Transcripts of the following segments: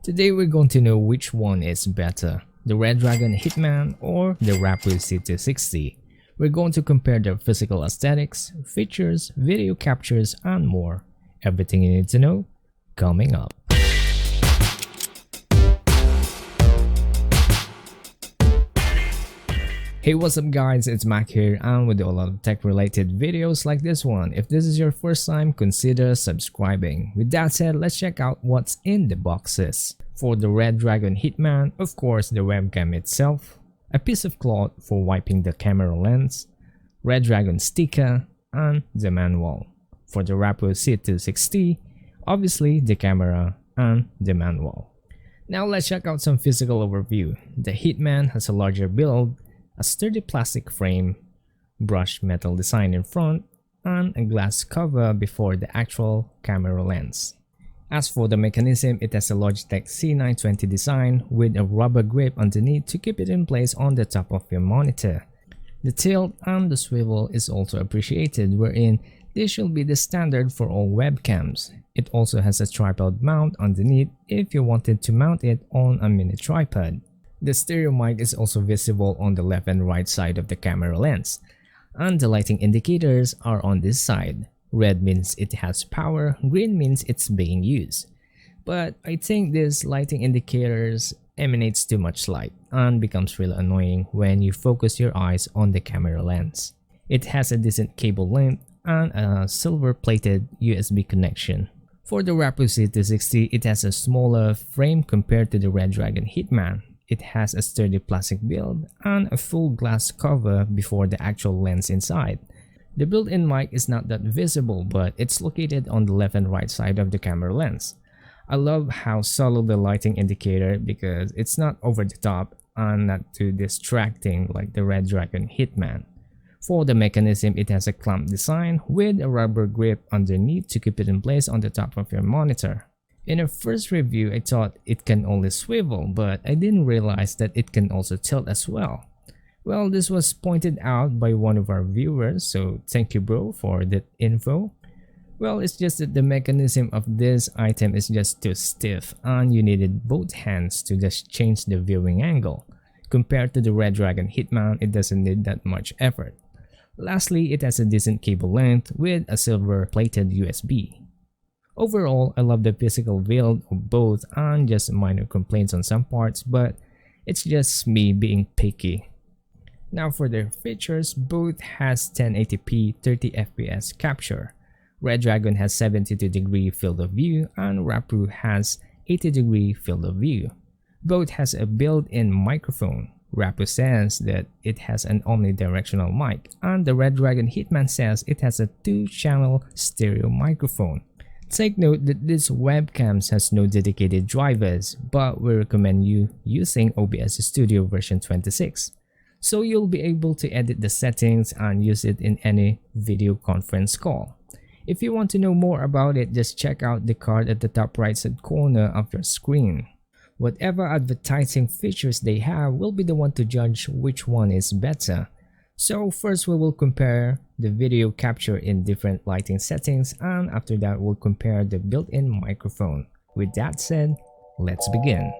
Today we're going to know which one is better, the Red Dragon Hitman or the Rappu C260. We're going to compare their physical aesthetics, features, video captures, and more. Everything you need to know, coming up. Hey, what's up guys, it's Mac here, and we do a lot of tech related videos like this one. If this is your first time, consider subscribing. With that said, let's check out what's in the boxes. For the Red Dragon Hitman, of course the webcam itself, a piece of cloth for wiping the camera lens, Red Dragon sticker, and the manual. For the Rappu C260, obviously the camera and the manual. Now let's check out some physical overview. The Hitman has a larger build, a sturdy plastic frame, brushed metal design in front, and a glass cover before the actual camera lens. As for the mechanism, it has a Logitech C920 design with a rubber grip underneath to keep it in place on the top of your monitor. The tilt and the swivel is also appreciated, wherein this should be the standard for all webcams. It also has a tripod mount underneath if you wanted to mount it on a mini tripod. The stereo mic is also visible on the left and right side of the camera lens, and the lighting indicators are on this side. Red means it has power, green means it's being used. But I think this lighting indicators emanates too much light and becomes really annoying when you focus your eyes on the camera lens. It has a decent cable length and a silver plated USB connection. For the Rappu C260, it has a smaller frame compared to the Red Dragon Hitman. It has a sturdy plastic build and a full glass cover before the actual lens inside. The built-in mic is not that visible, but it's located on the left and right side of the camera lens. I love how subtle the lighting indicator because it's not over the top and not too distracting like the Red Dragon Hitman. For the mechanism, it has a clamp design with a rubber grip underneath to keep it in place on the top of your monitor. In a first review, I thought it can only swivel, but I didn't realize that it can also tilt as well. Well, this was pointed out by one of our viewers, so thank you bro for that info. Well, it's just that the mechanism of this item is just too stiff and you needed both hands to just change the viewing angle. Compared to the Red Dragon Hitman, it doesn't need that much effort. Lastly, it has a decent cable length with a silver plated USB. Overall, I love the physical build of both and just minor complaints on some parts, but it's just me being picky. Now for their features, both has 1080p 30fps capture. Red Dragon has 72-degree field of view and Rappu has 80-degree field of view. Both has a built-in microphone. Rappu says that it has an omnidirectional mic, and the Red Dragon Hitman says it has a 2-channel stereo microphone. Take note that this webcams has no dedicated drivers, but we recommend you using OBS Studio version 26. So you'll be able to edit the settings and use it in any video conference call. If you want to know more about it, just check out the card at the top right side corner of your screen. Whatever advertising features they have will be the one to judge which one is better. So first we will compare the video capture in different lighting settings, and after that we'll compare the built-in microphone. With that said, let's begin.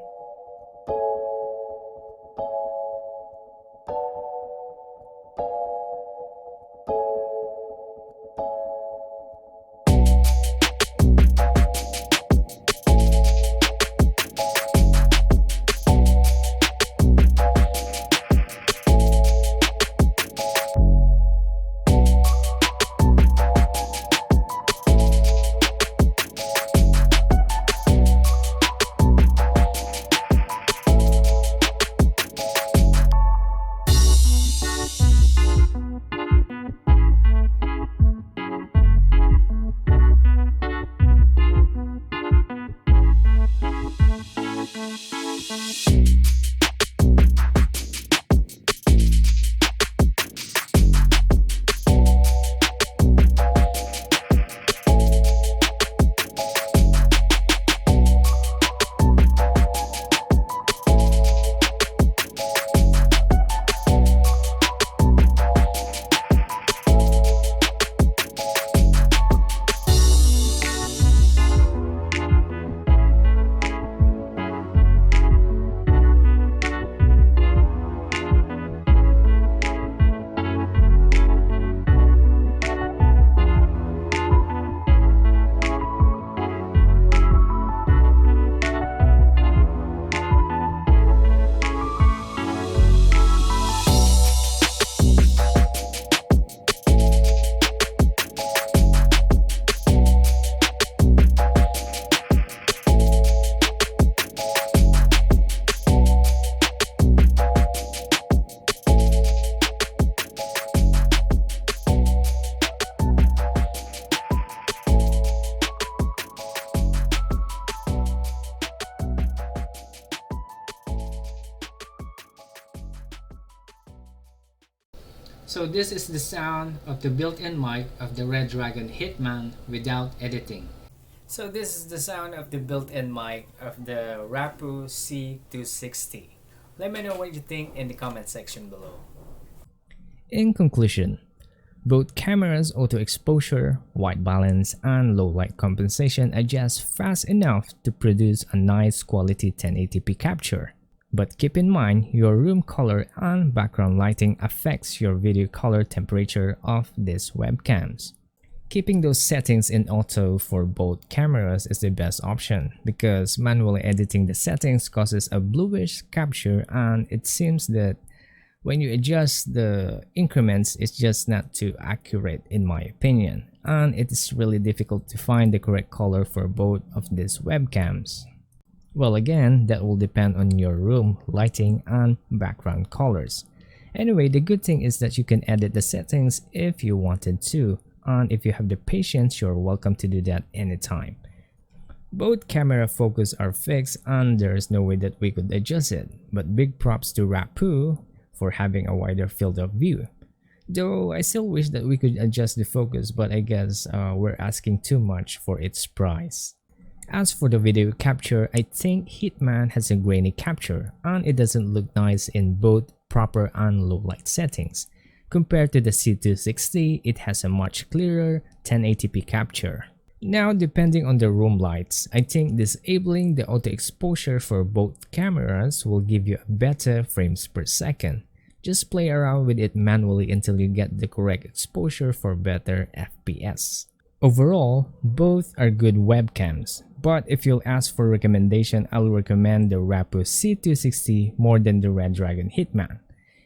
So this is the sound of the built-in mic of the Red Dragon Hitman without editing. So this is the sound of the built-in mic of the Rapu C260. Let me know what you think in the comment section below. In conclusion, both cameras' auto exposure, white balance, and low light compensation adjust fast enough to produce a nice quality 1080p capture. But keep in mind your room color and background lighting affects your video color temperature of these webcams. Keeping those settings in auto for both cameras is the best option because manually editing the settings causes a bluish capture, and it seems that when you adjust the increments, it's just not too accurate in my opinion, and it is really difficult to find the correct color for both of these webcams. Well, again, that will depend on your room lighting and background colors. Anyway, the good thing is that you can edit the settings if you wanted to, and if you have the patience, you're welcome to do that anytime. Both camera focus are fixed and there's no way that we could adjust it, but big props to Rapu for having a wider field of view. Though I still wish that we could adjust the focus, but I guess we're asking too much for its price. As for the video capture, I think Hitman has a grainy capture and it doesn't look nice in both proper and low light settings. Compared to the C260, it has a much clearer 1080p capture. Now, depending on the room lights, I think disabling the auto exposure for both cameras will give you a better frames per second. Just play around with it manually until you get the correct exposure for better FPS. Overall, both are good webcams, but if you'll ask for recommendation, I'll recommend the Rapu C260 more than the Red Dragon Hitman.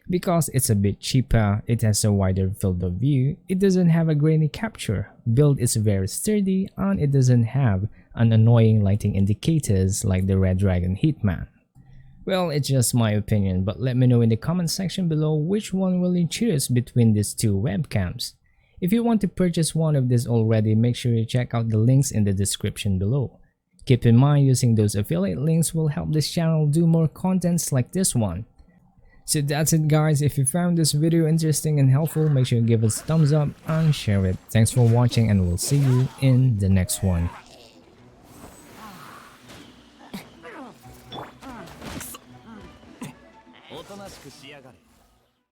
Because it's a bit cheaper, it has a wider field of view, it doesn't have a grainy capture, build is very sturdy, and it doesn't have an annoying lighting indicators like the Red Dragon Hitman. Well, it's just my opinion, but let me know in the comment section below which one will you choose between these two webcams. If you want to purchase one of these already, make sure you check out the links in the description below. Keep in mind using those affiliate links will help this channel do more contents like this one. So that's it guys, if you found this video interesting and helpful, make sure you give us a thumbs up and share it. Thanks for watching and we'll see you in the next one.